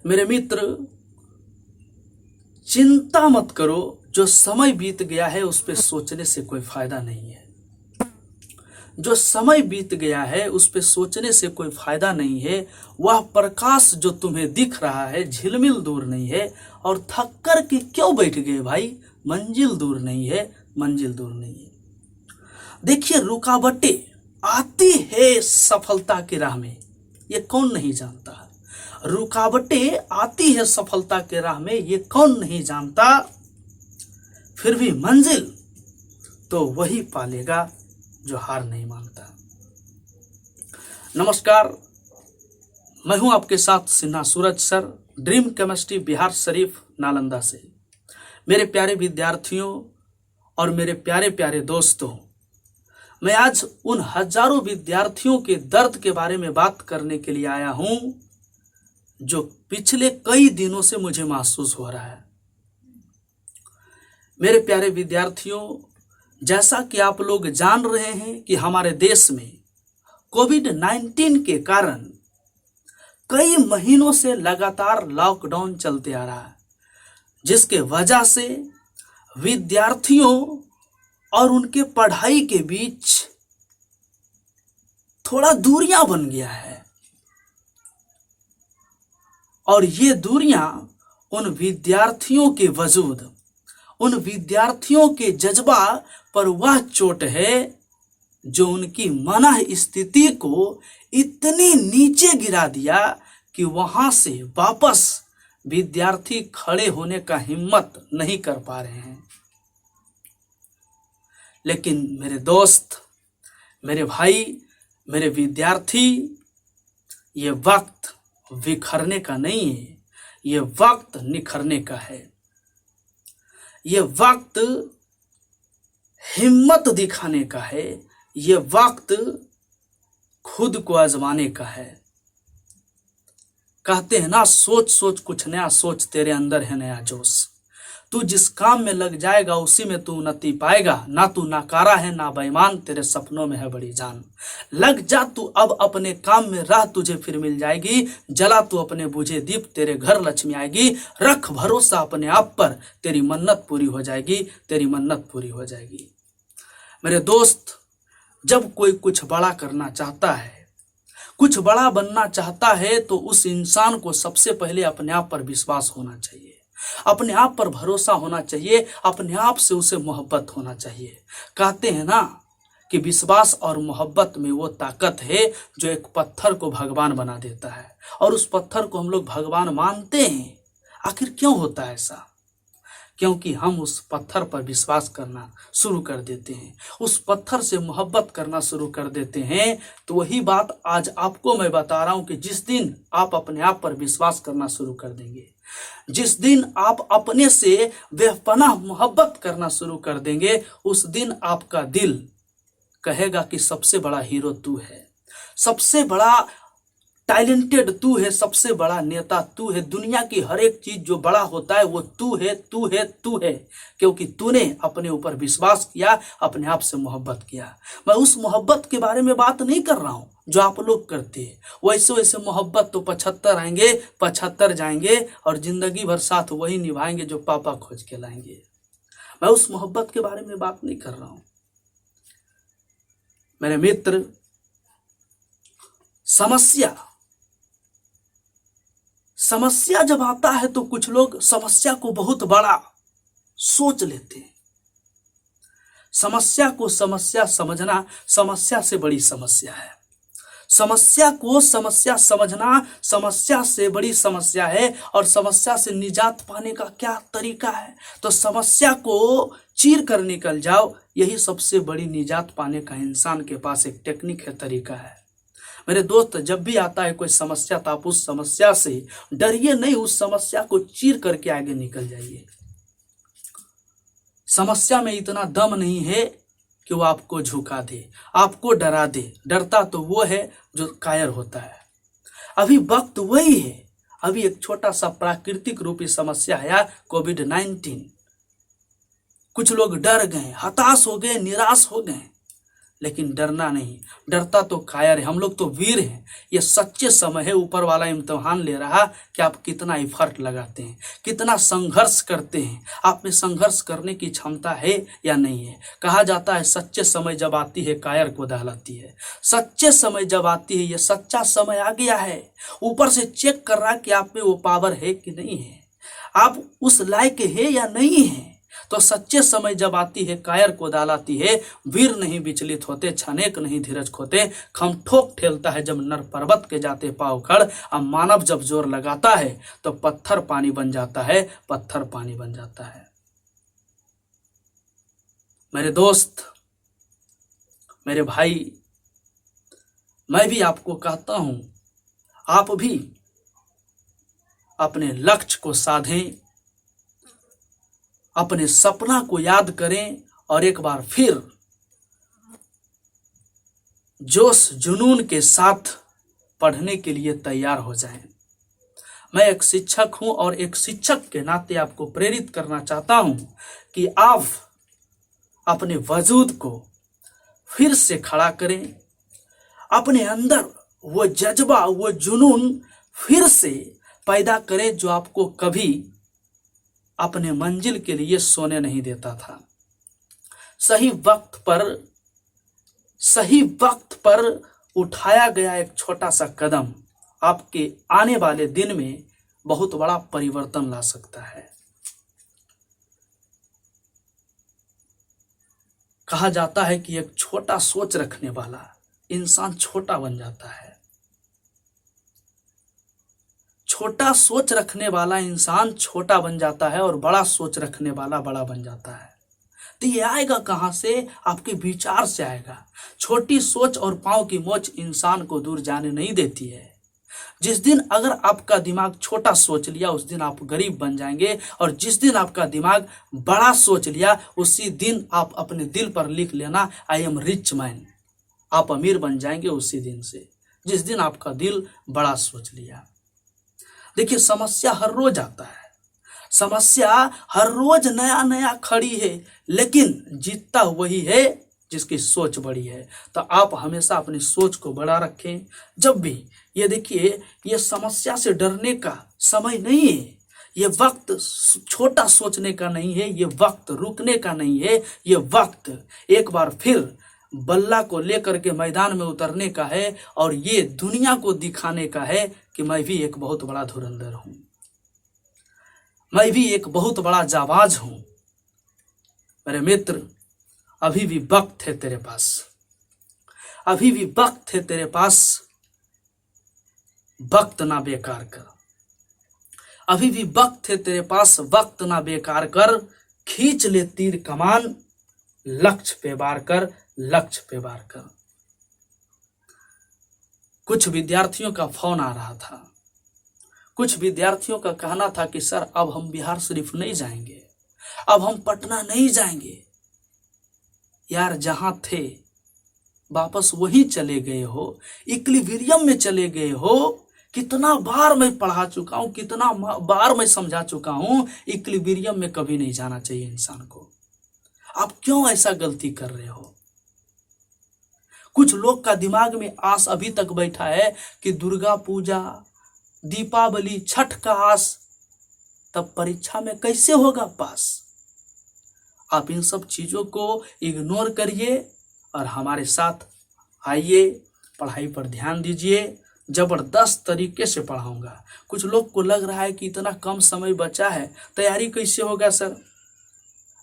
मेरे मित्र, चिंता मत करो। जो समय बीत गया है उस पे सोचने से कोई फायदा नहीं है। जो समय बीत गया है उस पे सोचने से कोई फायदा नहीं है। वह प्रकाश जो तुम्हें दिख रहा है झिलमिल दूर नहीं है। और थक कर के क्यों बैठ गए भाई? मंजिल दूर नहीं है, मंजिल दूर नहीं है। देखिए, रुकावटें आती है सफलता की राह में, ये कौन नहीं जानता। रुकावटें आती है सफलता के राह में, ये कौन नहीं जानता। फिर भी मंजिल तो वही पालेगा जो हार नहीं मानता। नमस्कार, मैं हूं आपके साथ सिन्हा सूरज sir, dream chemistry Bihar Sharif Nalanda से। मेरे प्यारे विद्यार्थियों और मेरे प्यारे प्यारे दोस्तों, मैं आज उन हजारों विद्यार्थियों के दर्द के बारे में बात करने के लिए आया हूं जो पिछले कई दिनों से मुझे महसूस हो रहा है। मेरे प्यारे विद्यार्थियों, जैसा कि आप लोग जान रहे हैं कि हमारे देश में कोविड-19 के कारण कई महीनों से लगातार लॉकडाउन चलते आ रहा है, जिसके वजह से विद्यार्थियों और उनके पढ़ाई के बीच थोड़ा दूरियां बन गया है। और ये दूरियां उन विद्यार्थियों के वजूद, उन विद्यार्थियों के जज्बा पर वह चोट है जो उनकी मनः स्थिति को इतनी नीचे गिरा दिया कि वहां से वापस विद्यार्थी खड़े होने का हिम्मत नहीं कर पा रहे हैं। लेकिन मेरे दोस्त, मेरे भाई, मेरे विद्यार्थी, ये वक्त बिखरने का नहीं है, ये वक्त निखरने का है। ये वक्त हिम्मत दिखाने का है, ये वक्त खुद को आजमाने का है। कहते हैं ना, सोच सोच कुछ नया सोच, तेरे अंदर है नया जोश। तू जिस काम में लग जाएगा उसी में तू उन्नति पाएगा। ना तू नाकारा है ना बेईमान, तेरे सपनों में है बड़ी जान। लग जा तू अब अपने काम में, राह तुझे फिर मिल जाएगी। जला तू अपने बुझे दीप, तेरे घर लक्ष्मी आएगी। रख भरोसा अपने आप पर, तेरी मन्नत पूरी हो जाएगी, तेरी मन्नत पूरी हो जाएगी। मेरे दोस्त, जब कोई कुछ बड़ा करना चाहता है, कुछ बड़ा बनना चाहता है, तो उस इंसान को सबसे पहले अपने आप पर विश्वास होना चाहिए, अपने आप पर भरोसा होना चाहिए, अपने आप से उसे मोहब्बत होना चाहिए। कहते हैं ना कि विश्वास और मोहब्बत में वो ताकत है जो एक पत्थर को भगवान बना देता है। और उस पत्थर को हम लोग भगवान मानते हैं। आखिर क्यों होता है ऐसा? क्योंकि हम उस पत्थर पर विश्वास करना शुरू कर देते हैं, उस पत्थर से मोहब्बत करना शुरू कर देते हैं। तो वही बात आज आपको मैं बता रहा हूं कि जिस दिन आप अपने आप पर विश्वास करना शुरू कर देंगे, जिस दिन आप अपने से बेपनाह मोहब्बत करना शुरू कर देंगे, उस दिन आपका दिल कहेगा कि सबसे बड़ा हीरो तू है, सबसे बड़ा टैलेंटेड तू है, सबसे बड़ा नेता तू है। दुनिया की हर एक चीज जो बड़ा होता है वो तू है, तू है, तू है, क्योंकि तूने अपने ऊपर विश्वास किया, अपने आप से मोहब्बत किया। मैं उस मोहब्बत के बारे में बात नहीं कर रहा हूं जो आप लोग करते हैं। वैसे वैसे मोहब्बत तो 75 आएंगे, 75 जाएंगे और जिंदगी भर साथ वही निभाएंगे जो पापा खोज के लाएंगे। मैं उस मोहब्बत के बारे में बात नहीं कर रहा हूं। मेरे मित्र, समस्या जब आता है तो कुछ लोग समस्या को बहुत बड़ा सोच लेते हैं। समस्या को समस्या समझना समस्या से बड़ी समस्या है। समस्या को समस्या समझना समस्या से बड़ी समस्या है। और समस्या से निजात पाने का क्या तरीका है? तो समस्या को चीर कर निकल जाओ, यही सबसे बड़ी निजात पाने का इंसान के पास एक टेक्निक है, तरीका है। मेरे दोस्त, जब भी आता है कोई समस्या तो आप उस समस्या से डरिए नहीं, उस समस्या को चीर करके आगे निकल जाइए। समस्या में इतना दम नहीं है कि वो आपको झुका दे, आपको डरा दे। डरता तो वो है जो कायर होता है। अभी वक्त वही है। अभी एक छोटा सा प्राकृतिक रूपी समस्या है, कोविड-19। कुछ लोग डर गए, हताश हो गए, निराश हो गए। लेकिन डरना नहीं। डरता तो कायर है, हम लोग तो वीर हैं। ये सच्चे समय है, ऊपर वाला इम्तिहान ले रहा कि आप कितना एफर्ट लगाते हैं, कितना संघर्ष करते हैं, आप में संघर्ष करने की क्षमता है या नहीं है। कहा जाता है सच्चे समय जब आती है कायर को दहलाती है। सच्चे समय जब आती है, ये सच्चा समय आ गया है, ऊपर से चेक कर रहा कि आप में वो पावर है कि नहीं है, आप उस लायक है या नहीं है। तो सच्चे समय जब आती है कायर को दहलाती है। वीर नहीं विचलित होते, छनेक नहीं धीरज खोते, खम ठोक ठेलता है जब नर पर्वत के जाते पाँव खड़। अब मानव जब जोर लगाता है तो पत्थर पानी बन जाता है, पत्थर पानी बन जाता है। मेरे दोस्त, मेरे भाई, मैं भी आपको कहता हूं, आप भी अपने लक्ष्य को साधें, अपने सपना को याद करें और एक बार फिर जोश जुनून के साथ पढ़ने के लिए तैयार हो जाएं। मैं एक शिक्षक हूं और एक शिक्षक के नाते आपको प्रेरित करना चाहता हूं कि आप अपने वजूद को फिर से खड़ा करें, अपने अंदर वो जज्बा, वो जुनून फिर से पैदा करें जो आपको कभी अपने मंजिल के लिए सोने नहीं देता था। सही वक्त पर उठाया गया एक छोटा सा कदम आपके आने वाले दिन में बहुत बड़ा परिवर्तन ला सकता है। कहा जाता है कि एक छोटा सोच रखने वाला इंसान छोटा बन जाता है, छोटा सोच रखने वाला इंसान छोटा बन जाता है और बड़ा सोच रखने वाला बड़ा बन जाता है। तो ये आएगा कहां से? आपके विचार से आएगा। छोटी सोच और पांव की मोच इंसान को दूर जाने नहीं देती है। जिस दिन अगर आपका दिमाग छोटा सोच लिया उस दिन आप गरीब बन जाएंगे, और जिस दिन आपका दिमाग बड़ा सोच लिया उसी दिन आप अपने दिल पर लिख लेना आई एम रिच मैन, आप अमीर बन जाएंगे उसी दिन से, जिस दिन आपका दिल बड़ा सोच लिया। देखिए, समस्या हर रोज आता है, समस्या हर रोज नया नया खड़ी है, लेकिन जीतता वही है जिसकी सोच बड़ी है। तो आप हमेशा अपनी सोच को बड़ा रखें। जब भी ये देखिए, ये समस्या से डरने का समय नहीं है, ये वक्त छोटा सोचने का नहीं है, ये वक्त रुकने का नहीं है, ये वक्त एक बार फिर बल्ला को लेकर के मैदान में उतरने का है और ये दुनिया को दिखाने का है कि मैं भी एक बहुत बड़ा धुरंधर हूं, मैं भी एक बहुत बड़ा जाबाज हूं। मेरे मित्र, अभी भी वक्त है तेरे पास, अभी भी वक्त है तेरे पास, वक्त ना बेकार कर, अभी भी वक्त है तेरे पास, वक्त ना बेकार कर, खींच ले तीर कमान, लक्ष्य पे वार कर, लक्ष्य पे वार कर। कुछ विद्यार्थियों का फोन आ रहा था, कुछ विद्यार्थियों का कहना था कि सर अब हम बिहार शरीफ नहीं जाएंगे, अब हम पटना नहीं जाएंगे। यार, जहां थे वापस वहीं चले गए हो, इक्विलिब्रियम में चले गए हो। कितना बार मैं पढ़ा चुका हूं, कितना बार मैं समझा चुका हूं, इक्विलिब्रियम में कभी नहीं जाना चाहिए इंसान को। आप क्यों ऐसा गलती कर रहे हो? कुछ लोग का दिमाग में आस अभी तक बैठा है कि दुर्गा पूजा, दीपावली, छठ का आस, तब परीक्षा में कैसे होगा पास। आप इन सब चीजों को इग्नोर करिए और हमारे साथ आइए, पढ़ाई पर ध्यान दीजिए। जबरदस्त तरीके से पढ़ाऊंगा। कुछ लोग को लग रहा है कि इतना कम समय बचा है, तैयारी कैसे होगा सर?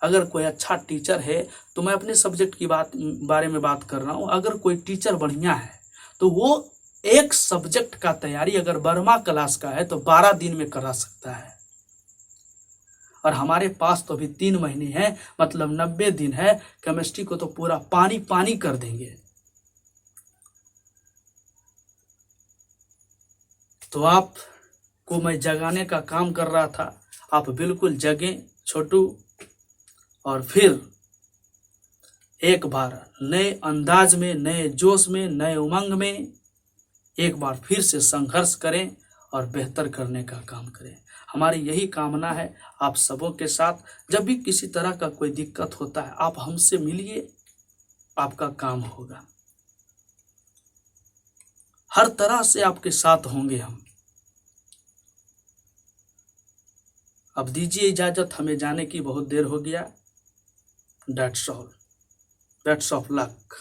अगर कोई अच्छा टीचर है, तो मैं अपने सब्जेक्ट की बारे में बात कर रहा हूं, अगर कोई टीचर बढ़िया है तो वो एक सब्जेक्ट का तैयारी अगर 12वां क्लास का है तो 12 दिन में करा सकता है। और हमारे पास तो अभी 3 महीने हैं, मतलब 90 दिन है। केमिस्ट्री को तो पूरा पानी पानी कर देंगे। तो आपको मैं जगाने का काम कर रहा था, आप बिल्कुल जगें छोटू, और फिर एक बार नए अंदाज में, नए जोश में, नए उमंग में एक बार फिर से संघर्ष करें और बेहतर करने का काम करें। हमारी यही कामना है आप सबों के साथ। जब भी किसी तरह का कोई दिक्कत होता है, आप हमसे मिलिए, आपका काम होगा। हर तरह से आपके साथ होंगे हम। अब दीजिए इजाजत, हमें जाने की बहुत देर हो गया। That's all, best of luck.